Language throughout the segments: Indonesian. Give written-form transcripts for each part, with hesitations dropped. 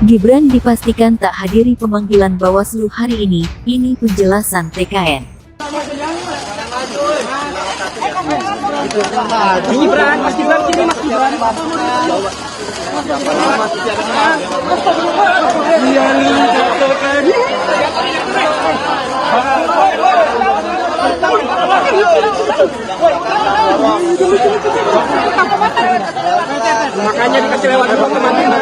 Gibran dipastikan tak hadiri pemanggilan Bawaslu hari ini penjelasan TKN. Mas Gibran sini, Mas Gibran. Makanya dikasih lewat dulu teman-teman.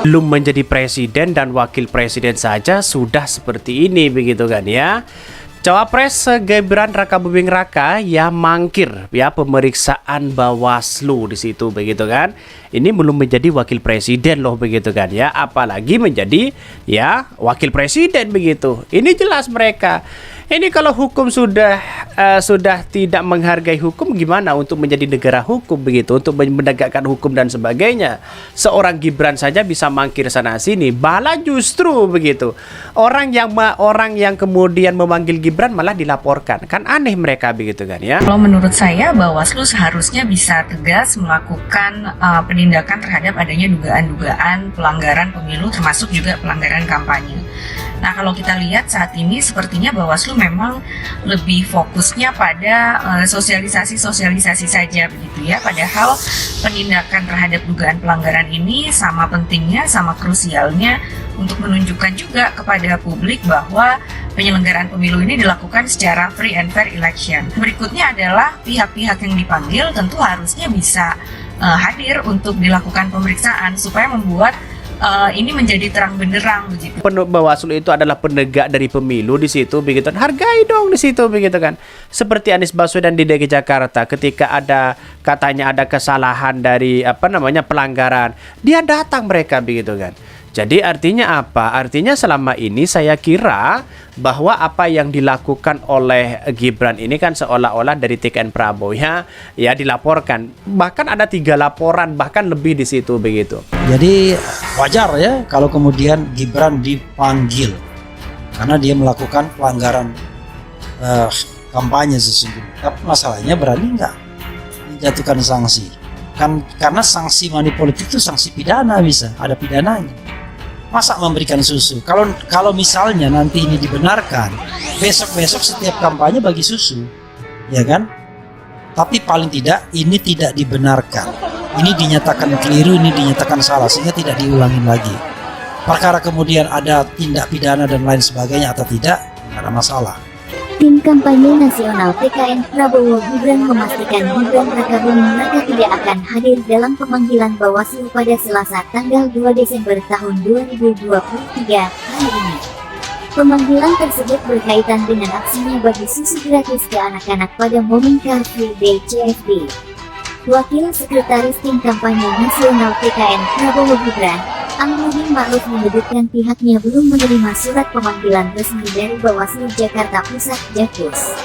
Belum menjadi presiden dan wakil presiden saja sudah seperti ini, begitu kan ya. Cawapres Gibran Rakabuming Raka ya mangkir ya pemeriksaan Bawaslu di situ, begitu kan. Ini belum menjadi wakil presiden loh, begitu kan ya, apalagi menjadi ya wakil presiden begitu. Ini jelas mereka. Ini kalau hukum sudah tidak menghargai hukum, gimana untuk menjadi negara hukum begitu, untuk menegakkan hukum dan sebagainya. Seorang Gibran saja bisa mangkir sana sini, malah justru begitu. Orang yang kemudian memanggil Gibran malah dilaporkan. Kan aneh mereka, begitu kan ya. Kalau menurut saya Bawaslu seharusnya bisa tegas melakukan penindakan terhadap adanya dugaan-dugaan pelanggaran pemilu, termasuk juga pelanggaran kampanye. Nah, kalau kita lihat saat ini sepertinya Bawaslu memang lebih fokusnya pada sosialisasi saja begitu ya. Padahal penindakan terhadap dugaan pelanggaran ini sama pentingnya, sama krusialnya untuk menunjukkan juga kepada publik bahwa penyelenggaraan pemilu ini dilakukan secara free and fair election. Berikutnya adalah pihak-pihak yang dipanggil tentu harusnya bisa hadir untuk dilakukan pemeriksaan supaya membuat ini menjadi terang benderang begitu. Bawaslu itu adalah penegak dari pemilu di situ, begitu. Hargai dong di situ, begitu kan. Seperti Anies Baswedan di DKI Jakarta, ketika katanya ada kesalahan dari pelanggaran, dia datang mereka, begitu kan. Jadi artinya apa? Artinya selama ini saya kira bahwa apa yang dilakukan oleh Gibran ini kan seolah-olah dari TKN Prabowo ya dilaporkan. Bahkan ada 3 laporan, bahkan lebih di situ, begitu. Jadi wajar ya kalau kemudian Gibran dipanggil karena dia melakukan pelanggaran kampanye sesungguhnya. Tapi masalahnya berani nggak menjatuhkan sanksi? Kan karena sanksi money politik itu sanksi pidana, bisa ada pidananya. Masa memberikan susu? Kalau misalnya nanti ini dibenarkan, besok setiap kampanye bagi susu, ya kan? Tapi paling tidak ini tidak dibenarkan. Ini dinyatakan keliru, ini dinyatakan salah, sehingga tidak diulangi lagi. Perkara kemudian ada tindak pidana dan lain sebagainya atau tidak, tidak ada masalah. Tim kampanye nasional TKN Prabowo Gibran memastikan Gibran Rakabuming Raka tidak akan hadir dalam pemanggilan Bawaslu pada Selasa tanggal 2 Desember tahun 2023 hari ini. Pemanggilan tersebut berkaitan dengan aksinya bagi susu gratis ke anak-anak pada momen Car Free Day CFD. Wakil Sekretaris Tim Kampanye Nasional TKN Prabowo Gibran, Amrudin Ma'ruf menyebutkan pihaknya belum menerima surat pemanggilan resmi dari Bawaslu Jakarta Pusat Jakpus.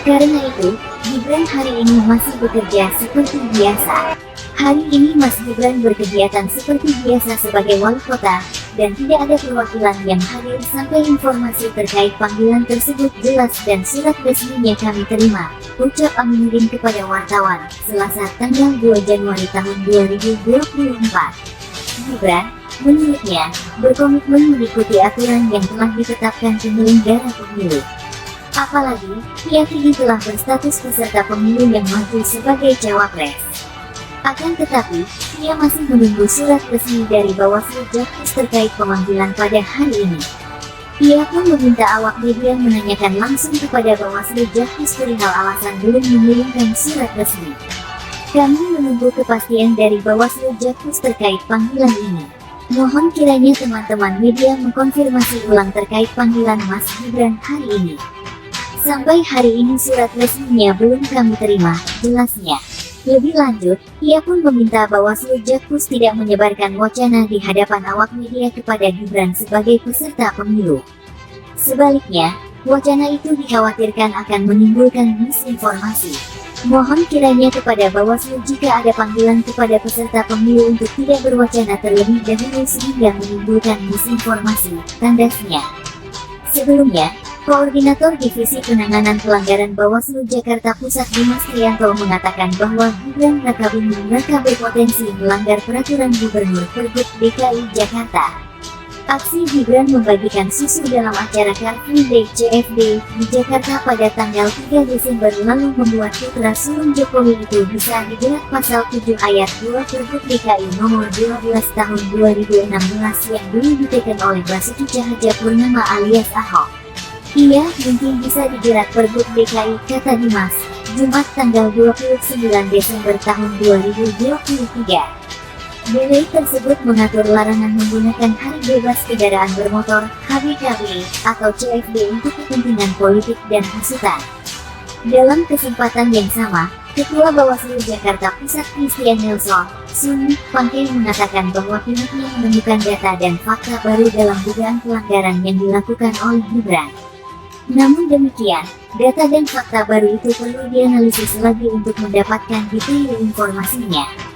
Karena itu, Gibran hari ini masih bekerja seperti biasa. Hari ini Mas Gibran berkegiatan seperti biasa sebagai wali kota, dan tidak ada perwakilan yang hadir sampai informasi terkait panggilan tersebut jelas dan surat resminya kami terima, ucap Aminuddin kepada wartawan, Selasa tanggal 2 Januari tahun 2024. Gibran, menurutnya, berkomitmen mengikuti aturan yang telah ditetapkan penyelenggara pemilu. Apalagi, pihak ini telah berstatus peserta pemilu yang maju sebagai cawapres. Akan tetapi, ia masih menunggu surat resmi dari Bawaslu Jakpus terkait pemanggilan pada hari ini. Ia pun meminta awak media menanyakan langsung kepada Bawaslu Jakpus perihal alasan belum mengirimkan surat resmi. Kami menunggu kepastian dari Bawaslu Jakpus terkait panggilan ini. Mohon kiranya teman-teman media mengkonfirmasi ulang terkait panggilan Mas Gibran hari ini. Sampai hari ini surat resminya belum kami terima, jelasnya. Lebih lanjut, ia pun meminta Bawaslu Jakpus tidak menyebarkan wacana di hadapan awak media kepada Gibran sebagai peserta pemilu. Sebaliknya, wacana itu dikhawatirkan akan menimbulkan misinformasi. Mohon kiranya kepada Bawaslu jika ada panggilan kepada peserta pemilu untuk tidak berwacana terlebih dahulu sehingga menimbulkan misinformasi, tandasnya. Sebelumnya, Koordinator Divisi Penanganan Pelanggaran Bawaslu Jakarta Pusat Dimas Trianto mengatakan bahwa Gibran Rakabuming Raka berpotensi melanggar peraturan Gubernur Pergub DKI Jakarta. Aksi Gibran membagikan susu dalam acara Car Free Day CFD di Jakarta pada tanggal 3 Desember lalu membuat putra sulung Jokowi itu bisa dijerat pasal 7 ayat 2 Pergub DKI nomor 12 tahun 2016 yang dulu diteken oleh Basuki Cahayapurnama alias Ahok. Ia mungkin bisa dijerat Pergub DKI, kata Dimas, Jumat tanggal 29 Desember tahun 2023. Delay tersebut mengatur larangan menggunakan Hari Bebas Kendaraan Bermotor (HBKB) atau CFD untuk kepentingan politik dan hasutan. Dalam kesempatan yang sama, Ketua Bawaslu Jakarta Pusat Christian Nelson Sun Pangke mengatakan bahwa pihaknya menemukan data dan fakta baru dalam dugaan pelanggaran yang dilakukan oleh Gibran. Namun demikian, data dan fakta baru itu perlu dianalisis lagi untuk mendapatkan detail informasinya.